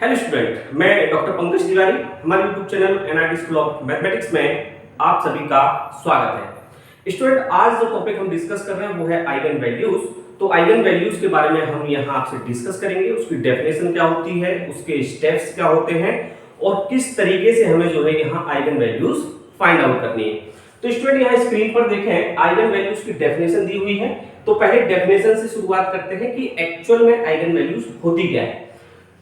Hello student, मैं doctor Pankaj Tiwari. हमारे YouTube channel NIT school of mathematics में आप सभी का स्वागत है। स्टूडेंट, आज जो टॉपिक हम डिस्कस कर रहे हैं वो है आइगन वैल्यूज। तो आइगन वैल्यूज के बारे में हम यहाँ आपसे डिस्कस करेंगे। उसकी डेफिनेशन क्या होती है, उसके स्टेप्स क्या होते हैं और किस तरीके से हमें जो है यहाँ आइगन वैल्यूज फाइंड आउट करनी है। तो स्टूडेंट, यहाँ स्क्रीन पर देखें, आइगन वैल्यूज की डेफिनेशन दी हुई है। तो पहले डेफिनेशन से शुरुआत करते हैं कि एक्चुअल में आइगन वैल्यूज होती क्या है।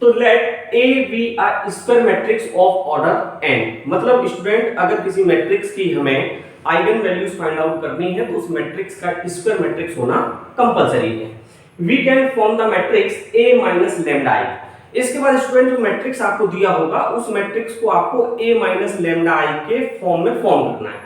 तो let A be a square matrix of order n। मतलब स्टूडेंट, अगर किसी मैट्रिक्स की हमें आइगन वैल्यूज फाइंड आउट करनी है तो उस मैट्रिक्स का स्क्वायर मैट्रिक्स होना कंपलसरी है। We can form the matrix a minus lambda i। इसके बाद स्टूडेंट, जो मैट्रिक्स आपको दिया होगा उस मैट्रिक्स को आपको a माइनस लैम्डा i के फॉर्म में फॉर्म करना है।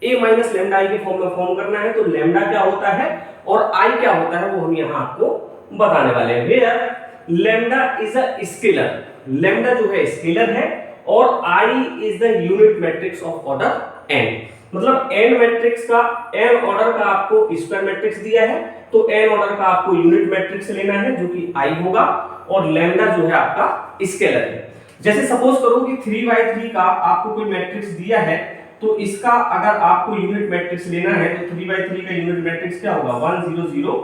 a माइनस लैम्डा i के फॉर्म में फॉर्म करना है। तो लैम्डा क्या होता है और i क्या होता है वो हम यहाँ आपको बताने वाले हैं। Where lambda is a scalar, lambda जो है स्केलर है और i is the unit matrix of order n। मतलब n मैट्रिक्स का n ऑर्डर का आपको स्क्वायर मैट्रिक्स दिया है तो n ऑर्डर का आपको यूनिट मैट्रिक्स लेना है जो कि i होगा और लैम्डा जो है आपका स्केलर है। जैसे सपोज करो कि 3/3 का आपको कोई मैट्रिक्स दिया है तो इसका अगर आपको यूनिट मैट्रिक्स लेना है तो 3/3 का यूनिट मैट्रिक्स क्या होगा, 1 0 0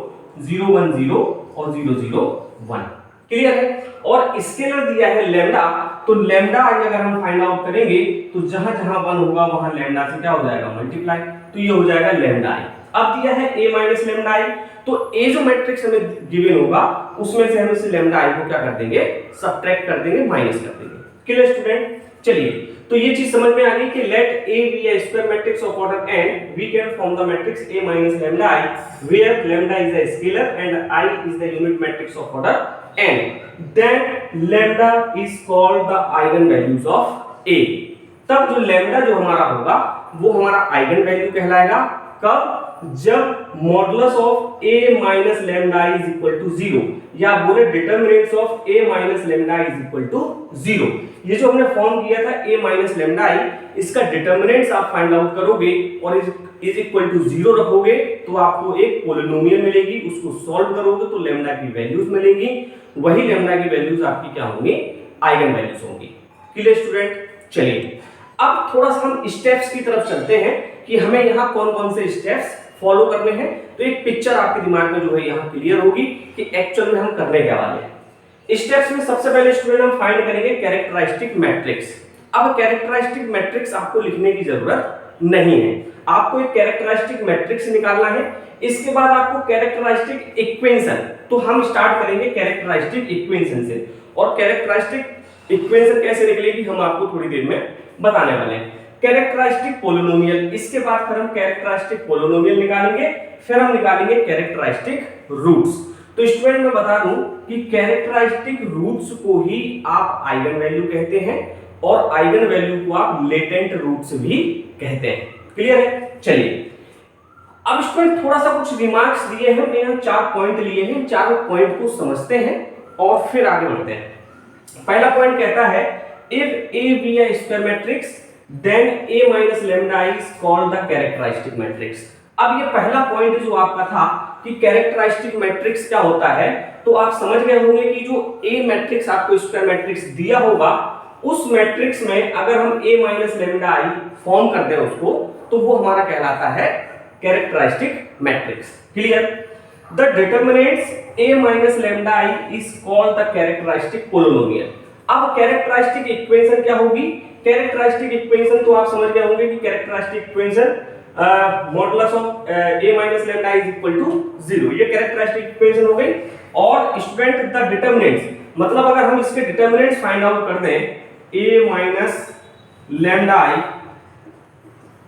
0 1 0 और 0 0 1। क्लियर है। और स्केलर दिया है लैम्डा, तो लैम्डा अगर हम फाइंड आउट करेंगे तो जहां जहां 1 होगा वहां लैम्डा से क्या हो जाएगा, मल्टीप्लाई। तो ये हो जाएगा लैम्डा i। अब दिया है a माइनस लैम्डा i, तो a जो मैट्रिक्स हमें गिवन होगा उसमें से हम इस लैम्डा i को क्या कर देंगे, सब्ट्रैक्ट कर देंगे, माइनस कर देंगे। Clear student. चलिए, तो ये चीज समझ में आ गई कि late a be a square matrix of order n, we can form the matrix a minus lambda i where lambda is a scalar and i is the unit matrix of order n. Then lambda is called the eigen values of a। तब जो lambda जो हमारा होगा वो हमारा eigen value कहलाएगा। कब? जब modulus of a minus lambda is equal to 0 या बोले determinants of a minus lambda is equal to 0। ये जो हमने फॉर्म किया था a माइनस लैम्डा i, इसका डिटरमिनेंट्स आप फाइंड आउट करोगे और इज इक्वल टू 0 रखोगे तो आपको एक पॉलिनोमियल मिलेगी। उसको सॉल्व करोगे तो लैम्डा की वैल्यूज मिलेंगी। वही लैम्डा की वैल्यूज आपकी क्या होंगी, आइगन वैल्यूज होंगी। Clear student. चलिए, अब थोड़ा सा हम स्टेप्स की तरफ चलते हैं कि हमें यहाँ कौन कौन से स्टेप्स फॉलो करने हैं। तो एक पिक्चर आपके दिमाग में जो है यहाँ क्लियर होगी कि एक्चुअल में हम करने क्या वाले हैं। स्टेप्स में सबसे पहले स्टूडेंट हम फाइंड करेंगे कैरेक्टरिस्टिक मैट्रिक्स। अब कैरेक्टरिस्टिक मैट्रिक्स आपको लिखने की जरूरत नहीं है, आपको एक कैरेक्टरिस्टिक मैट्रिक्स निकालना है। इसके बाद आपको कैरेक्टरिस्टिक इक्वेशन, तो हम स्टार्ट करेंगे कैरेक्टरिस्टिक इक्वेशन से। और कैरेक्टरिस्टिक इक्वेशन कैसे निकलेगी हम आपको थोड़ी देर में बताने वाले हैं। कैरेक्टरिस्टिक पोलिनोमियल, इसके बाद फिर हम कैरेक्टरिस्टिक पोलिनोमियल निकालेंगे, फिर हम निकालेंगे कैरेक्टरिस्टिक रूट्स। तो स्टूडेंट मैं बता दूं कि कैरेक्टरिस्टिक रूट्स को ही आप आइगन वैल्यू कहते हैं और आइगन वैल्यू को आप लेटेंट रूट्स भी कहते हैं। क्लियर है। चलिए, अब स्टूडेंट थोड़ा सा कुछ रिमार्क्स दिए हैं, हमने यहाँ 4 पॉइंट लिए हैं। चारों पॉइंट को समझते हैं और फिर आगे बढ़ते हैं। पहला पॉइंट कहता है if a be a square matrix then a minus lambda is called the characteristic matrix। अब ये पहला पॉइंट जो आपका था कि कैरेक्टरिस्टिक मैट्रिक्स क्या होता है, तो आप समझ गए होंगे कि जो a मैट्रिक्स आपको स्क्वायर मैट्रिक्स दिया होगा उस मैट्रिक्स में अगर हम a minus lambda i form कर दें उसको तो वो हमारा कहलाता है characteristic matrix. Clear. The determinants a minus lambda i is called the characteristic polynomial. अब कैरेक्टरिस्टिक इक्वेशन क्या होगी, कैरेक्टरिस्टिक इक्वेशन तो आप समझ गए होंगे कि characteristic equation modulus of a minus lambda is equal to 0, ये कैरेक्टरिस्टिक इक्वेशन हो गई। और स्टूडेंट द डिटरमिनेंट्स, मतलब अगर हम इसके डिटरमिनेंट्स फाइंड आउट कर दें a minus lambda i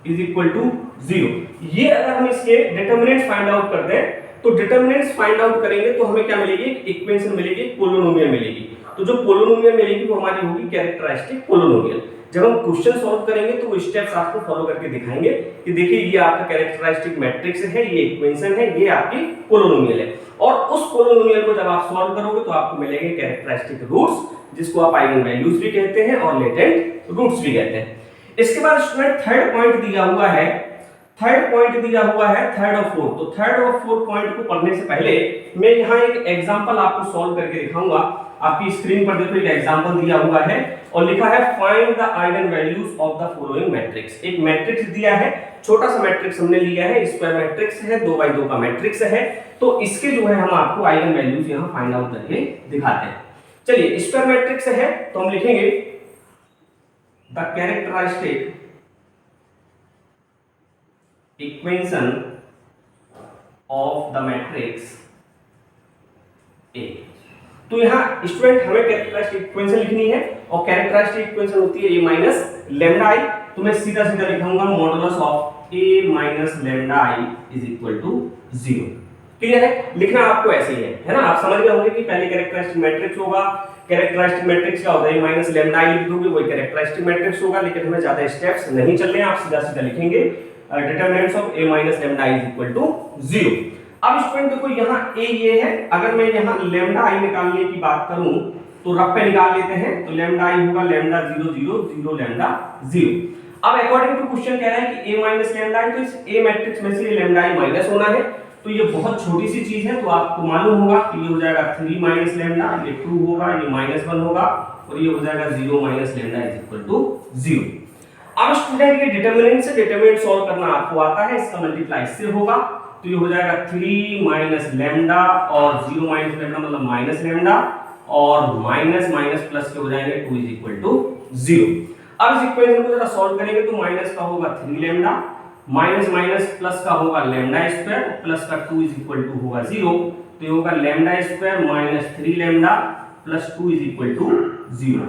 is equal to 0, ये अगर हम इसके डिटरमिनेंट्स फाइंड आउट कर दें तो डिटरमिनेंट्स फाइंड आउट करेंगे तो हमें क्या मिलेगी, इक्वेशन मिलेगी, पोलिनोमियल मिलेगी। तो जो पोलिनोमियल मिलेगी वो हमारी होगी कैरेक्टरिस्टिक पोलिनोमियल। जब हम क्वेश्चन सॉल्व करेंगे तो वो स्टेप्स आपको फॉलो करके दिखाएंगे कि देखिए ये आपका कैरेक्टरिस्टिक मैट्रिक्स है, ये इक्वेशन है, ये आपकी पोलिनोमियल है। और उस पोलिनोमियल को जब आप सॉल्व करोगे तो आपको मिलेंगे कैरेक्टरिस्टिक रूट्स, जिसको आप आइगन वैल्यूज भी कहते हैं और लेटेंट रूट्स भी कहते हैं। इसके बाद स्टूडेंट थर्ड पॉइंट दिया हुआ है, थर्ड और फोर्थ। तो थर्ड और फोर्थ पॉइंट को पढ़ने से पहले मैं यहाँ एक एग्जांपल आपको सॉल्व करके दिखाऊंगा। आपकी स्क्रीन पर देखो एक एग्जांपल दिया हुआ है और लिखा है find the eigenvalues of the following matrix. एक मैट्रिक्स दिया है, छोटा सा मैट्रिक्स हमने लिया है, स्क्वायर मैट्रिक्स है, 2x2 का मैट्रिक्स है, तो इसके जो है हम आपको आइगन वैल्यूज यहां फाइंड आउट करके दिखाते हैं। चलिए स्क्वायर मैट्रिक्स है तो हम लिखेंगे the characteristic equation of the matrix A. तो यहां स्टूडेंट हमें कैरेक्टरिस्टिक इक्वेशन लिखनी है और कैरेक्टरिस्टिक इक्वेशन होती है a माइनस लैम्डा आई। तो मैं सीधा सीधा लिखूंगा modulus of a minus lambda I is equal to 0। Clear है? लिखना आपको ऐसे ही है ना? आप समझ गए होंगे कि पहले कैरेक्टरिस्टिक मैट्रिक्स होगा, कैरेक्टरिस्टिक मैट्रिक्स क्या होता है, a माइनस लैम्डा आई लिख दोगे वही कैरेक्टरिस्टिक मैट्रिक्स होगा। लेकिन हमें ज्यादा स्टेप्स नहीं चल रहे हैं, आप सीधा सीधा लिखेंगे determinants of a minus lambda I is equal to 0। अब स्टूडेंट देखो यहाँ a ये है, अगर मैं यहाँ लैम्डा आई निकालने की बात करूं तो रफ पे निकाल लेते हैं, तो लैम्डा आई होगा लैम्डा 0 0 0 लैम्डा 0। अब अकॉर्डिंग टू क्वेश्चन कह रहा है कि a माइनस लैम्डा आई, तो इस a मैट्रिक्स में से लैम्डा आई माइनस होना है, तो ये बहुत छोटी सी चीज है, तो आपको मालूम होगा कि ये हो जाएगा 3 माइनस लैम्डा, ये 2 होगा, ये -1 होगा और ये हो जाएगा 0 minus lambda is equal to 0। अब स्टूडेंट ये डिटरमिनेंट से डिटरमिनेंट सॉल्व करना आपको आता है, इसका मल्टीप्लाई इससे होगा, तो ये हो जाएगा 3 माइनस लैम्डा और 0 माइनस लैम्डा मतलब माइनस लैम्डा और माइनस माइनस प्लस के हो जाएंगे 2 इज इक्वल टू 0। अब इस इक्वेशन को जरा सॉल्व करेंगे तो माइनस का होगा 3 लैम्डा, माइनस माइनस प्लस का होगा लैम्डा स्क्वायर, प्लस का 2 इज इक्वल टू होगा 0, तो ये होगा lambda square minus 3 lambda plus 2 is equal to 0।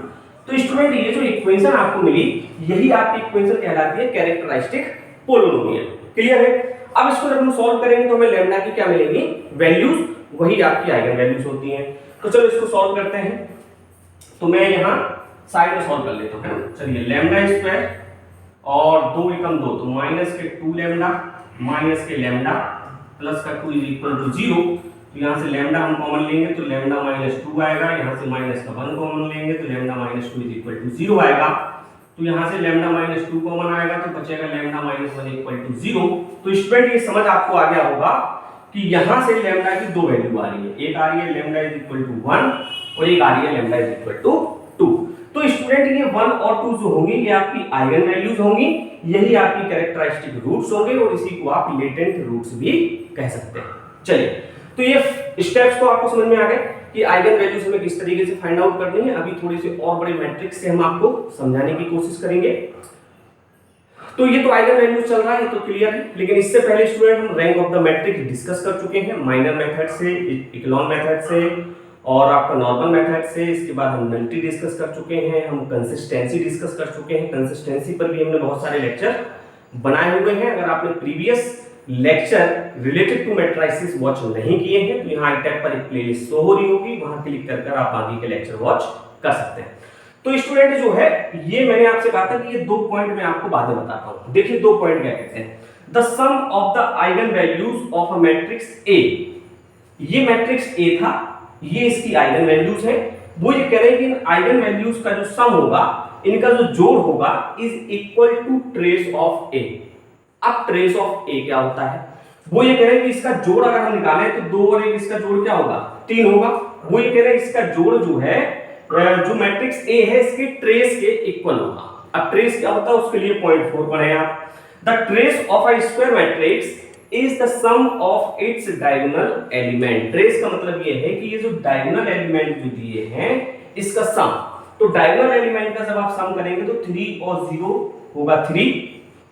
तो स्टूडेंट ये जो इक्वेशन आपको मिली यही आपकी इक्वेशन कहलाती है कैरेक्टरिस्टिक पोलिनोमियल। क्लियर है? अब इसको जब हम सॉल्व करेंगे तो हमें लैम्डा की क्या मिलेंगी, वैल्यूज, वही आपकी आइगन वैल्यूज होती हैं। तो चलो इसको सॉल्व करते हैं, तो मैं यहाँ साइड में सॉल्व कर लेता हूँ, है ना? चलिए लैम्डा स्क्वायर और 2 एकम 2, तो माइनस के 2 लैम्डा माइनस के लैम्डा प्लस का 2 इज इक्वल टू 0। तो यहाँ से लैम्डा हम कॉमन लेंगे तो लैम्डा माइनस 2 आएगा, यहाँ से माइनस का 1 कॉमन लेंगे तो lambda minus 2 is equal to 0 आएगा। तो यहाँ से लैम्डा माइनस 2 कॉमन आएगा तो बचेगा लैम्डा माइनस 1 इक्वल टू 0। तो स्टूडेंट ये समझ आपको आ गया होगा कि यहाँ से लैम्डा की दो वैल्यू आ रही है, एक आ रही है लैम्डा इज इक्वल टू 1 और एक आ रही है लैम्डा इज इक्वल टू 2। तो स्टूडेंट ये 1 और 2 जो होंगी ये आपकी आइगन वैल्यूज होंगी, यही आपकी कैरेक्टरिस्टिक रूट्स होंगे और इसी को आप लेटेंट रूट्स भी कह सकते हैं। चलिए तो ये स्टेप्स तो आपको समझ में आ गए कि आइगन वैल्यूज हमें किस तरीके से फाइंड आउट करनी है। अभी थोड़ी सी और बड़े मैट्रिक्स से हम आपको समझाने की कोशिश करेंगे। तो ये तो आइगन वैल्यूज चल रहा है, ये तो क्लियर है, लेकिन इससे पहले स्टूडेंट हम rank of the matrix discuss कर चुके हैं, माइनर मेथड से, इक्लोन मेथड से और आपका नॉर्मल मेथड से। इसके बाद हम नलिटी डिस्कस कर चुके हैं, हम कंसिस्टेंसी डिस्कस कर चुके हैं। कंसिस्टेंसी पर भी हमने बहुत सारे लेक्चर बनाए हुए हैं। अगर आपने previous lecture related to matrices watch नहीं किए हैं तो यहाँ टैब पर एक प्लेलिस्ट शो हो रही होगी, वहां क्लिक कर आप आगे के लेक्चर वॉच कर सकते हैं। तो स्टूडेंट जो है ये मैंने आपसे कहा था कि ये 2 पॉइंट मैं आपको बाद में बताता हूं। देखिए 2 पॉइंट क्या कहते हैं, the sum of the eigenvalues of a matrix A. ये मैट्रिक्स ए था, ये इसकी आइगन वैल्यूज है। वो ये कह रहे हैं कि इन आइगन वैल्यूज का जो सम होगा, इनका जो जोड़ होगा is equal to trace of A. अब ट्रेस ऑफ ए क्या होता है, वो ये कह रहे हैं कि इसका जोड़ अगर हम निकालें तो 2 और 1 इसका जोड़ क्या होगा, 3 होगा। वो ये कह रहे हैं इसका जोड़ जो है जो मैट्रिक्स ए है इसके ट्रेस के इक्वल होगा। अब ट्रेस क्या होता है उसके लिए पॉइंट 4 पढ़े आप। The trace of a square matrix is the sum of its diagonal element. Trace का मतलब ये है कि ये जो डायगोनल एलिमेंट जो दिए हैं इसका सम। तो डायगोनल एलिमेंट का जब आप सम करेंगे तो 3 और 0 होगा 3,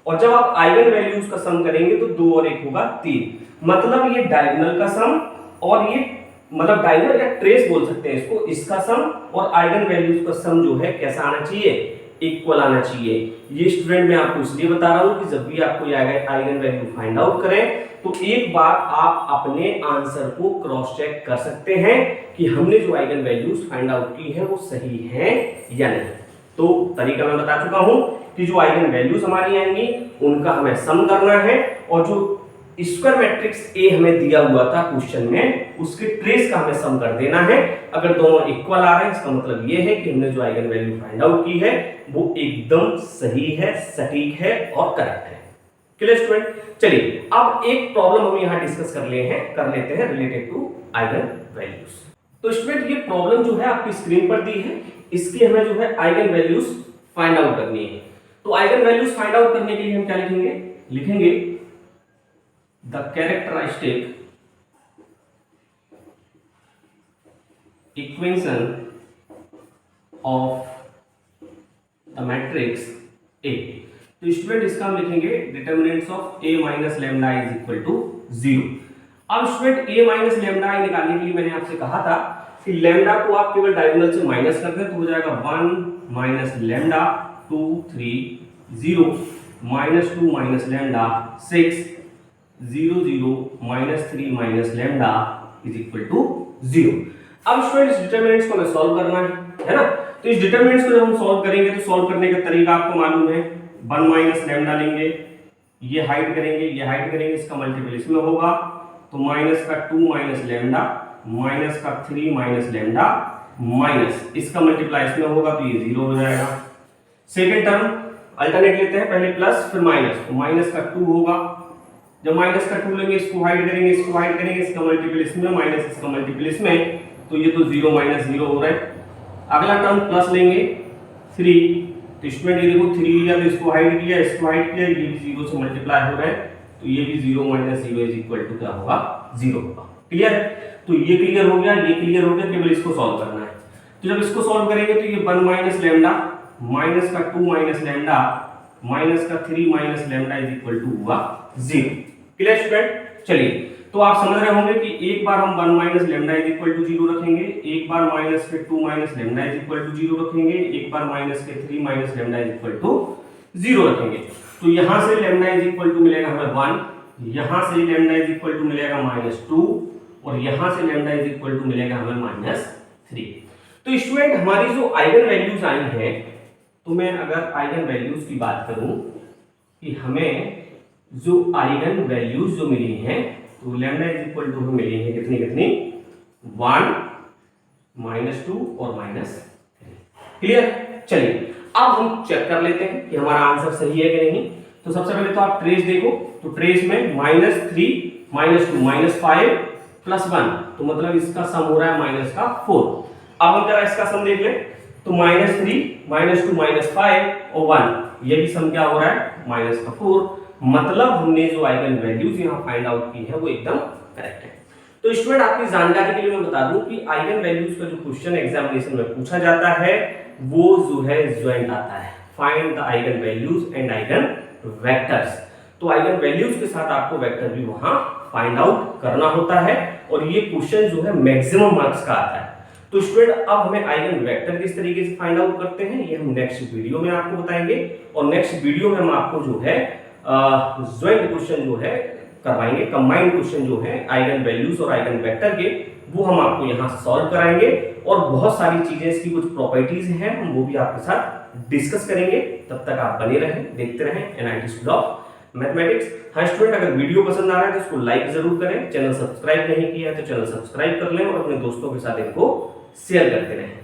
और जब आप आइगन वैल्यूज का सम करेंगे तो 2 और 1 होगा 3। मतलब ये डायगोनल का सम और ये मतलब डायगोनल या ट्रेस बोल सकते हैं इसको, इसका सम और आइगन वैल्यूज का सम जो है कैसा आना चाहिए, इक्वल आना चाहिए। ये स्टूडेंट मैं आपको इसलिए बता रहा हूं कि जब भी आपको ये आइगन वैल्यू फाइंड आउट करें तो एक बार आप अपने आंसर को क्रॉस चेक कर सकते हैं कि हमने जो आइगन वैल्यूज फाइंड आउट की है वो सही है या नहीं। तो तरीका मैं बता चुका हूं कि जो आइगन वैल्यूज हमारी आएंगी उनका हमें सम करना है, और जो स्क्वायर मैट्रिक्स ए हमें दिया हुआ था क्वेश्चन में उसके ट्रेस का हमें सम कर देना है। अगर दोनों इक्वल आ रहे हैं इसका मतलब ये है कि हमने जो आइगन वैल्यू फाइंड आउट की है वो एकदम सही है, सटीक है और करेक्ट है। Clear student? चलिए अब एक प्रॉब्लम हम यहाँ डिस्कस कर लेते हैं रिलेटेड टू आइगन वैल्यूज। तो स्टूडेंट ये प्रॉब्लम जो है आपकी स्क्रीन पर दी है, इसकी हमें जो है आइगन वैल्यूज फाइंड आउट करनी है। तो आइगन वैल्यूज फाइंड आउट करने के लिए हम क्या लिखेंगे the characteristic equation of the matrix A. तो स्टूडेंट इसका हम लिखेंगे determinants of a minus lambda is equal to 0। अब स्टूडेंट a माइनस लैम्डा निकालने के लिए मैंने आपसे कहा था कि लैम्डा को आप केवल डायगोनल से माइनस कर दें तो हो जाएगा 1 minus lambda 2 3 0 minus 2 minus lambda 6 0 0 minus 3 minus lambda is equal to 0। अब स्टूडेंट इस डिटरमिनेंट्स को हमें सॉल्व करना है ना। तो इस डिटरमिनेंट्स को जब हम सॉल्व करेंगे तो सॉल्व करने का तरीका आपको मालूम है, 1 माइनस लैम्डा लेंगे, ये हाइड करेंगे, ये हाइड करेंगे, इसका मल्टीपल इसमें होगा तो माइनस का 2 माइनस लैम्डा माइनस का 3 माइनस लैम्डा माइनस इसका मल्टीप्लाई इसमें होगा तो ये 0 हो जाएगा। सेकंड टर्म अल्टरनेट लेते हैं, पहले प्लस फिर माइनस, तो माइनस का 2 होगा, जब माइनस का 2 लेंगे इसको हाइड करेंगे, इसको हाइड करेंगे, इसका मल्टीपल इसमें माइनस इसका मल्टीपल इसमें, तो ये तो 0 माइनस 0 हो रहा है। अगला टर्म प्लस लेंगे 3, तो स्टूडेंट ये देखो 3 लिया तो इसको हाइड किया, इसको हाइड किया, ये भी 0 से मल्टीप्लाई हो रहा है तो ये भी 0 माइनस 0 इज इक्वल टू क्या होगा 0 होगा। क्लियर है? तो ये क्लियर हो गया, ये क्लियर हो गया, केवल इसको सॉल्व करना है। तो जब इसको सॉल्व करेंगे तो ये 1 माइनस लैम्डा माइनस का 2 माइनस लैम्डा माइनस का 3 minus lambda is equal to हुआ 0। Clear student? चलिए तो आप समझ रहे होंगे कि एक बार हम 1 minus lambda is equal to 0 रखेंगे, एक बार माइनस के 2 minus lambda is equal to 0 रखेंगे, एक बार माइनस के 3 minus lambda is equal to 0 रखेंगे। तो यहां से लैम्डा इज इक्वल टू मिलेगा हमें 1, यहां से लैम्डा इज इक्वल टू मिलेगा -2 और यहां से लैम्डा इज इक्वल टू मिलेगा हमें -3। तो स्टूडेंट हमारी जो आइगन वैल्यूज आई हैं, तो मैं अगर आइगन वैल्यूज की बात करूं कि हमें जो आइगन वैल्यूज जो मिली हैं तो लैम्डा इज इक्वल टू हमें मिली है कितनी 1 -2 और -3। क्लियर? चलिए अब हम चेक कर लेते हैं कि हमारा आंसर सही है कि नहीं। तो सबसे पहले तो आप ट्रेस देखो, तो ट्रेस में -3 -2 -5 +1, तो मतलब इसका सम हो रहा है -4। अब हम जरा इसका सम देख लें, तो -3 -2 -5 और 1, ये भी सम क्या हो रहा है -4। मतलब हमने जो आइगन वैल्यूज यहाँ फाइंड आउट की है वो एकदम करेक्ट है। तो स्टूडेंट आपकी जानकारी के लिए मैं बता दूं कि आइगन वैल्यूज का जो क्वेश्चन एग्जामिनेशन में पूछा जाता है वो जो है ज्वाइंट आता है, find the eigen values and eigen vectors. तो आइगन वैल्यूज के साथ आपको वेक्टर भी वहां फाइंड आउट करना होता है और ये क्वेश्चन जो है मैक्सिमम मार्क्स का आता है। तो स्टूडेंट अब हमें आइगन वेक्टर किस तरीके से फाइंड आउट करते हैं ये हम नेक्स्ट वीडियो में आपको बताएंगे और नेक्स्ट वीडियो में हम आपको जो है ज्वाइंट क्वेश्चन जो है करवाएंगे, कंबाइंड क्वेश्चन जो है आइगन वैल्यूज और आइगन वेक्टर के, वो हम आपको यहाँ सॉल्व कराएंगे और बहुत सारी चीजें इसकी कुछ प्रॉपर्टीज हैं हम वो भी आपके साथ डिस्कस करेंगे। तब तक आप बने रहें, देखते रहें NIT स्कूल ऑफ मैथमेटिक्स। हाँ स्टूडेंट, अगर वीडियो पसंद आ रहा है तो इसको लाइक जरूर करें, चैनल सब्सक्राइब नहीं किया है तो चैनल सब्सक्राइब कर लें और अपने दोस्तों के साथ इनको शेयर करते रहें।